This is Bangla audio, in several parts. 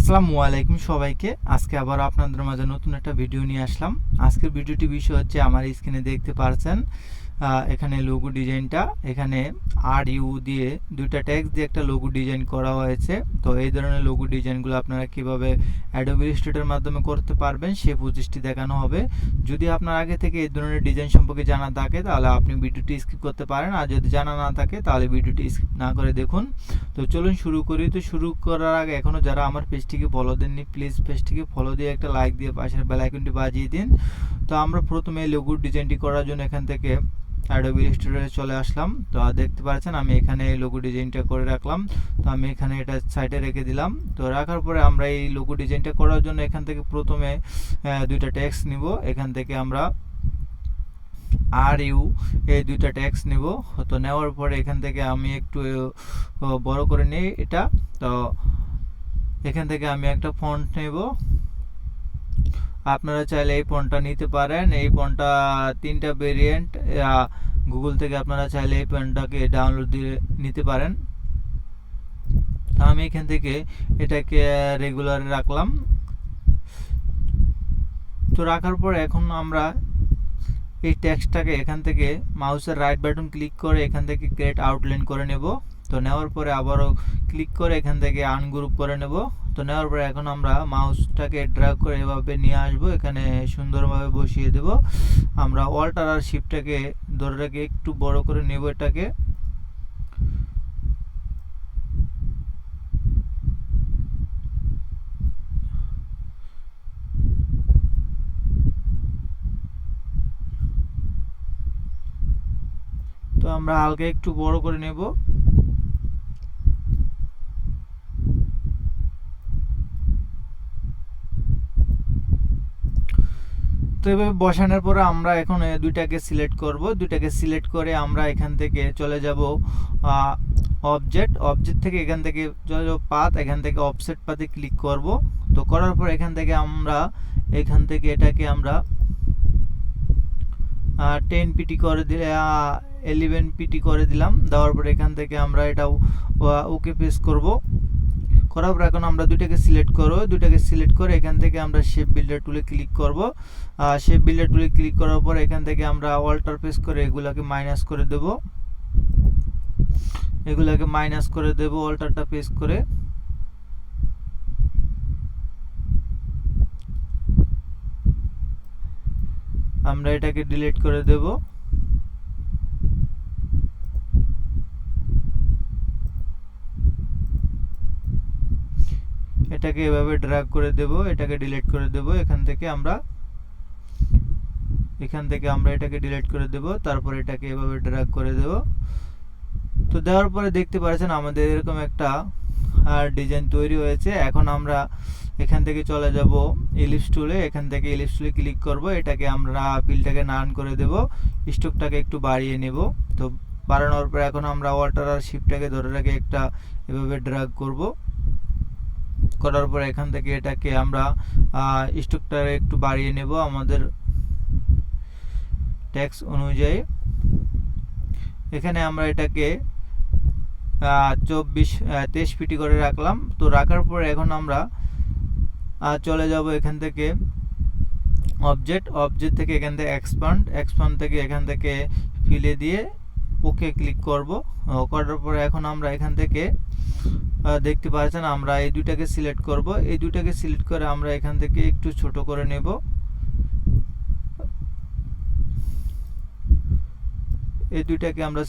আসসালামু আলাইকুম সবাইকে। আজকে আবার আপনাদের মাঝে নতুন একটা ভিডিও নিয়ে আসলাম। আজকের ভিডিওটি বিষয় হচ্ছে আমার স্ক্রিনে দেখতে পারছেন এখানে লোগো ডিজাইনটা, এখানে আর ইউ দিয়ে দুইটা টেক্সট দিয়ে একটা লোগো ডিজাইন করা হয়েছে। তো এই ধরনের লোগো ডিজাইনগুলো আপনারা কিভাবে অ্যাডোবি ইলাস্ট্রেটরের মাধ্যমে করতে পারবেন সেই প্রসেসটি দেখানো হবে। যদি আপনার আগে থেকে এই ধরনের ডিজাইন সম্পর্কে জানা থাকে তাহলে আপনি ভিডিওটি স্কিপ করতে পারেন, আর যদি জানা না থাকে তাহলে ভিডিওটি স্কিপ না করে দেখুন। তো চলুন শুরু করি। তো শুরু করার আগে এখনও যারা আমার পেজটিকে ফলো দেননি প্লিজ পেজটিকে ফলো দিয়ে একটা লাইক দিয়ে পাশের বেল আইকনটি বাজিয়ে দিন। তো আমরা প্রথমে লোগো ডিজাইনটি করার জন্য এখান থেকে অ্যাডোবি ইলাস্ট্রেটরে চলে আসলাম। তো দেখতে পাচ্ছেন আমি এখানে এই লোগো ডিজাইনটা করে রাখলাম। তো আমি এখানে এটা সাইডে রেখে দিলাম। তো রাখার পরে আমরা এই লোগো ডিজাইনটা করার জন্য এখান থেকে প্রথমে দুইটা টেক্সট নিব। এখান থেকে আমরা আর ইউ এই দুইটা টেক্সট নিব। তো নেওয়ার পরে এখান থেকে আমি একটু বড় করে নিই এটা। তো এখান থেকে আমি একটা ফন্ট নেব। আপনারা চাইলে এই ফন্টটা নিতে পারেন। এই ফন্টটা তিনটা ভেরিয়েন্ট, গুগল থেকে আপনারা চাইলে এই ফন্টটাকে ডাউনলোড দিয়ে নিতে পারেন। আমি এখান থেকে এটাকে রেগুলারে রাখলাম। তো রাখার পর এখন আমরা এই টেক্সটটাকে এখান থেকে মাউসের রাইট বাটন ক্লিক করে এখান থেকে ক্রিয়েট আউটলাইন করে নেব। তো নেওয়ার পরে আবারও ক্লিক করে এখান থেকে আনগ্রুপ করে নেব। তো নেওয়ার পরে এখন আমরা মাউসটাকে ড্র্যাগ করে এভাবে নিয়ে আসবো, এখানে সুন্দরভাবে বসিয়ে দেব। আমরা অল্টার আর শিফটটাকে ধরে রেখে একটু বড় করে নেব এটাকে। তো আমরা হালকা একটু বড় করে নেব। তো এভাবে বসানোর পরে আমরা এখন দুইটাকে সিলেক্ট করব। দুইটাকে সিলেক্ট করে আমরা এখান থেকে চলে যাব অবজেক্ট থেকে এখান থেকে চলে যাব পাথ, এখান থেকে অফসেট পাথে ক্লিক করব। তো করার পর এখান থেকে আমরা এটাকে আমরা 10 পিটি করে দিলে 11 পিটি করে দিলাম। দেওয়ার পর এখান থেকে আমরা এটা ওকে প্রেস করব। করার পর এখন আমরা দুইটাকে সিলেক্ট করে এখান থেকে আমরা শেপ বিল্ডার টুলে ক্লিক করব। শেপ বিল্ডার টুলে ক্লিক করার পর এখান থেকে আমরা অল্টার প্রেস করে এগুলাকে মাইনাস করে দেব। অল্টারটা প্রেস করে আমরা এটাকে ডিলিট করে দেব। এটাকে এভাবে ড্র্যাগ করে দেব, এটাকে ডিলিট করে দেব। এখান থেকে আমরা এটাকে ডিলিট করে দেব। তারপর এটাকে এভাবে ড্র্যাগ করে দেব। তো দেওয়ার পরে দেখতে পাচ্ছেন আমাদের এরকম একটা ডিজাইন তৈরি হয়েছে। এখন আমরা এখান থেকে চলে যাব ইলিপস টুলে। এখান থেকে ইলিপস টুলে ক্লিক করব। এটাকে আমরা ফিলটাকে নান করে দেব, স্ট্রোকটাকে একটু বাড়িয়ে নেব। তো বাড়ানোর পর এখন আমরা অল্টার আর শিফটটাকে ধরে রেখে একটা এভাবে ড্র্যাগ করব। করার পর এখান থেকে এটাকে আমরা স্ট্রোকটাকে একটু বাড়িয়ে নেব আমাদের টেক্সট অনুযায়ী। এখানে আমরা এটাকে 23 পিটি করে রাখলাম। তো রাখার পর এখন আমরা চলে যাব এখান থেকে অবজেক্ট থেকে এখান থেকে এক্সপান্ড থেকে এখান থেকে ফিলে দিয়ে ওকে ক্লিক করব। করার পরে এখন আমরা এখান থেকে দেখতে পাচ্ছেন আমরা এই দুইটাকে সিলেক্ট করব। এই দুইটাকে সিলেক্ট করে আমরা এখান থেকে একটু ছোট করে নেব। এই দুইটাকে আমরা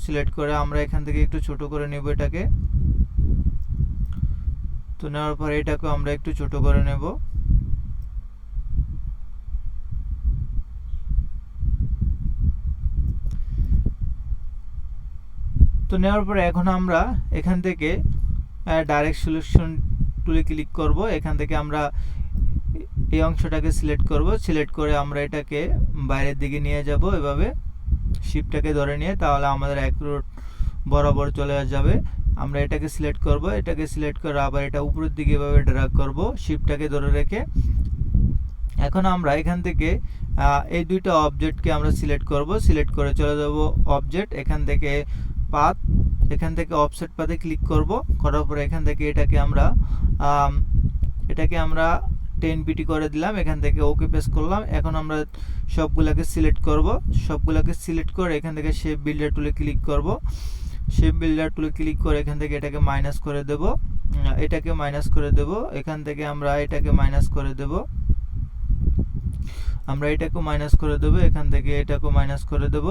সিলেক্ট করে আমরা এখান থেকে একটু ছোট করে নেব এটাকে। তো নেওয়ার পর এটাকে আমরা একটু ছোট করে নেব। তো নেওয়ার পরে এখন আমরা এখান থেকে ডাইরেক্ট সিলেকশন টুলে ক্লিক করব। এখান থেকে আমরা এই অংশটাকে সিলেক্ট করে আমরা এটাকে বাইরের দিকে নিয়ে যাব এভাবে শিপটাকে ধরে নিয়ে, তাহলে আমাদের অ্যাকুরেট বরাবর চলে যাবে। আমরা এটাকে সিলেক্ট করে আবার এটা উপরের দিকে এভাবে ড্র্যাগ করব শিপটাকে ধরে রেখে। এখন আমরা এখান থেকে এই দুইটা অবজেক্টকে আমরা সিলেক্ট করে চলে যাব অবজেক্ট, এখান থেকে পাথ এখান থেকে অফসেট পাতে ক্লিক করব, করার পরে এখান থেকে এটাকে আমরা 10 পিটি করে দিলাম, এখান থেকে ওকে প্রেস করলাম। এখন আমরা সবগুলোকে সিলেক্ট করব, সবগুলোকে সিলেক্ট করে এখান থেকে শেপ বিল্ডার টুলে ক্লিক করব। শেপ বিল্ডার টুলে ক্লিক করে এখান থেকে এটাকে মাইনাস করে দেব, এটাকে মাইনাস করে দেব, এখান থেকে আমরা এটাকে মাইনাস করে দেব, আমরা এটাকে মাইনাস করে দেব, এখান থেকে এটাকে মাইনাস করে দেব,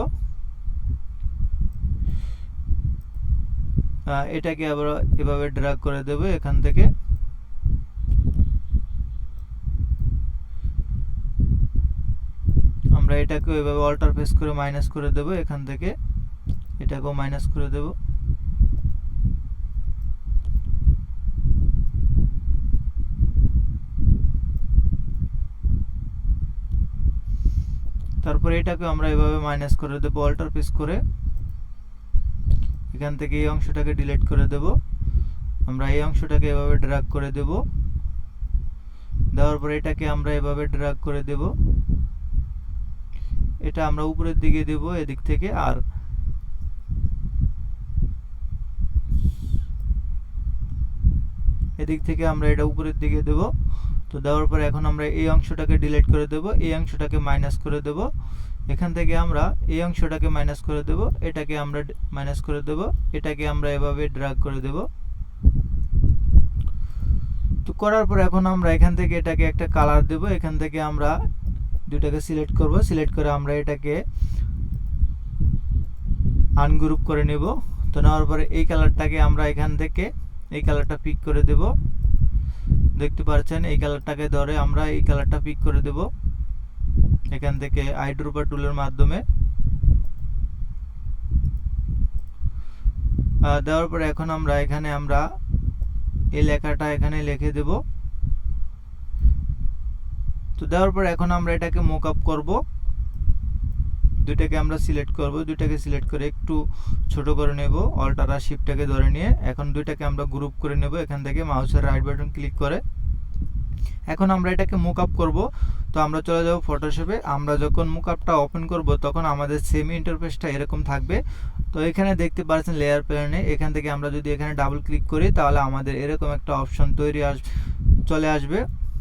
এটাকে আবার এভাবে ড্র্যাগ করে দেব, এখান থেকে আমরা এটাকে এভাবে অল্টার প্রেস করে মাইনাস করে দেব, এখান থেকে এটাকেও মাইনাস করে দেব। তারপরে এটাকে আমরা এভাবে মাইনাস করে দেব অল্টার প্রেস করে, এখান থেকে এই অংশটাকে ডিলিট করে দেব, আমরা এই অংশটাকে এভাবে ড্র্যাগ করে দেব, দেওয়ার পরে এটাকে আমরা এভাবে ড্র্যাগ করে দেব, এটা আমরা উপরের দিকে দেব এদিক থেকে, আর এদিক থেকে আমরা এটা উপরের দিকে দেব। তো দেওয়ার পরে এখন আমরা এই অংশটাকে ডিলিট করে দেব, এই অংশটাকে মাইনাস করে দেব, এখান থেকে আমরা এই অংশটাকে মাইনাস করে দেব, এটাকে আমরা মাইনাস করে দেব, এটাকে আমরা এভাবে ড্র্যাগ করে দেব। তো করার পর এখন আমরা এখান থেকে এটাকে একটা কালার দেব, এখান থেকে আমরা দুটাকে সিলেক্ট করব, সিলেক্ট করে আমরা এটাকে আনগ্রুপ করে নেব। তো নেওয়ার পরে এই কালারটাকে আমরা এখান থেকে এই কালারটা পিক করে দেব, দেখতে পাচ্ছেন এই কালারটাকে ধরে আমরা এই কালারটা পিক করে দেব এখান থেকে আইড্রপার টুলের মাধ্যমে। দেওয়ার পরে এখন আমরা এখানে এই লেখাটা এখানে লিখে দেব। তো দেওয়ার পরে এখন আমরা এটাকে মুক আপ করব, দুইটাকে আমরা সিলেক্ট করব, দুইটাকে সিলেক্ট করে একটু ছোট করে নেব, অল্টার আর শিফটটাকে ধরে নিয়ে এখন দুইটাকে আমরা গ্রুপ করে নেব এখান থেকে মাউসের রাইট বাটন ক্লিক করে। এখন আমরা এটাকে মুক আপ করব। তো আমরা চলে যাব ফটোশপে। আমরা যখন মুক আপটা ওপেন করব তখন আমাদের সেমি ইন্টারফেসটা এরকম থাকবে। তো এখানে দেখতে পাচ্ছেন লেয়ার প্যানেলে এখান থেকে আমরা যদি এখানে ডাবল ক্লিক করি তাহলে আমাদের এরকম একটা অপশন চলে আসবে।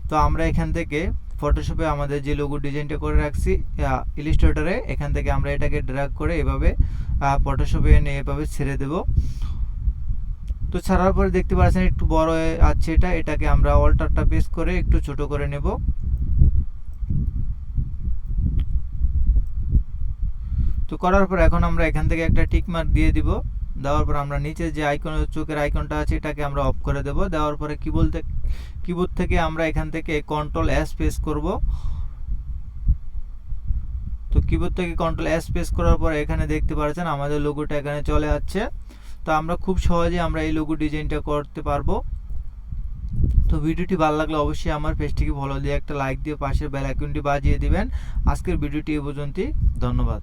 তো আমরা এখান থেকে ফটোশপে আমাদের যে লোগো ডিজাইনটা করে রাখছি ইলাস্ট্রেটরে, এখান থেকে আমরা এটাকে ড্র্যাগ করে এভাবে ফটোশপে এনে এভাবে ছেড়ে দেব। তো ছাড়ার পরে দেখতে পাচ্ছেন একটু বড় আছে, এটাকে আমরা অল্টারটা প্রেস করে একটু ছোট করে নেব। তো করার পর এখন আমরা এখান থেকে একটা টিক মার্ক দিয়ে দিব, দেওয়ার পর আমরা নিচে যে চোখের আইকনটা আছে এটাকে আমরা অফ করে দেব। দেওয়ার পরে কিবোর্ড থেকে আমরা এখান থেকে কন্ট্রোল এস প্রেস করব। তো কিবোর্ড থেকে কন্ট্রোল এস প্রেস করার পর এখানে দেখতে পাচ্ছেন আমাদের লোগোটা এখানে চলে আসছে। তো আমরা খুব সহজে আমরা এই লোগো ডিজাইনটা করতে পারবো। তো ভিডিওটি ভালো লাগলে অবশ্যই আমার পেজটিকে ফলো দিয়ে একটা লাইক দিয়ে পাশের বেল আইকনটি বাজিয়ে দিবেন। আজকের ভিডিওটি এই পর্যন্তই, ধন্যবাদ।